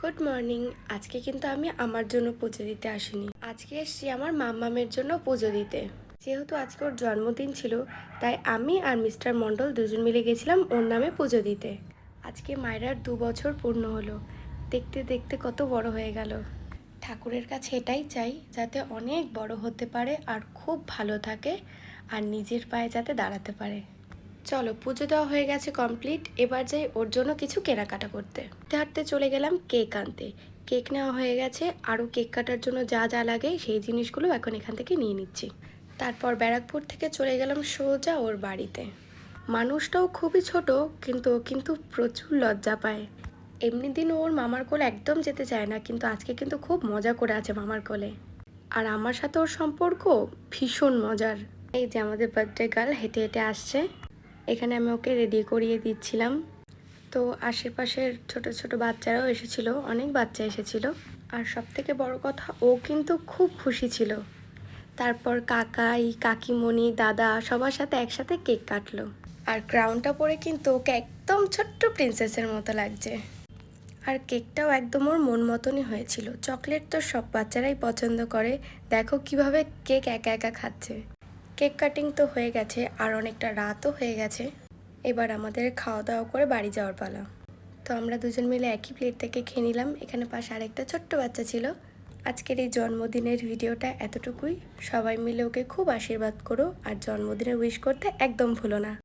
Good morning. আজকে কিন্তু আমি আমার জন্য পুজো দিতে আসিনি, আজকে এসেছি আমার মাম্মামের জন্য পুজো দিতে। যেহেতু আজকে ওর জন্মদিন ছিল, তাই আমি আর মিস্টার মণ্ডল দুজন মিলে গেছিলাম ওর নামে পুজো দিতে। আজকে মায়রার 2 বছর পূর্ণ হলো। দেখতে দেখতে কত বড় হয়ে গেল। ঠাকুরের কাছে এটাই চাই, যাতে অনেক বড় হতে পারে আর খুব ভালো থাকে, আর নিজের পায়ে যাতে দাঁড়াতে পারে। চলো, পুজো দেওয়া হয়ে গেছে কমপ্লিট। এবার যাই ওর জন্য কিছু কেনাকাটা করতে। হাঁটতে হাঁটতে চলে গেলাম কেক আনতে। কেক নেওয়া হয়ে গেছে, আরও কেক কাটার জন্য যা যা লাগে সেই জিনিসগুলো এখন এখান থেকে নিয়ে নিচ্ছি। তারপর ব্যারাকপুর থেকে চলে গেলাম সোজা ওর বাড়িতে। মানুষটাও খুবই ছোট, কিন্তু ও কিন্তু প্রচুর লজ্জা পায়। এমনি দিন ওর মামার কোলে একদম যেতে চায় না, কিন্তু আজকে কিন্তু খুব মজা করে আছে মামার কোলে। আর আমার সাথে ওর সম্পর্ক ভীষণ মজার। এই যে আমাদের বার্থডে গার্ল হেঁটে হেঁটে আসছে। এখানে আমি ওকে রেডি করিয়ে দিচ্ছিলাম। তো আশেপাশের ছোট ছোট বাচ্চারাও এসেছিল, অনেক বাচ্চা এসেছিল। আর সবথেকে বড় কথা, ও কিন্তু খুব খুশি ছিল। তারপর কাকাই, কাকিমণি, দাদা সবার সাথে একসাথে কেক কাটলো। আর ক্রাউনটা পরে কিন্তু ওকে একদম ছোট্ট প্রিন্সেসের মতো লাগছে। আর কেকটাও একদম ওর মন মতনই হয়েছিল। চকলেট তো সব বাচ্চারাই পছন্দ করে। দেখো কিভাবে কেক একা একা খাচ্ছে। কেক কাটিং তো হয়ে গেছে, আর অনেকটা রাতও হয়ে গেছে। এবার আমাদের খাওয়া দাওয়া করে বাড়ি যাওয়ার পালা। তো আমরা দুজন মিলে একই প্লেট থেকে খেয়ে নিলাম। এখানে পাশে আরেকটা ছোট্ট বাচ্চা ছিল। আজকের এই জন্মদিনের ভিডিওটা এতটুকুই। সবাই মিলে ওকে খুব আশীর্বাদ করো, আর জন্মদিনে উইশ করতে একদম ভুলো না।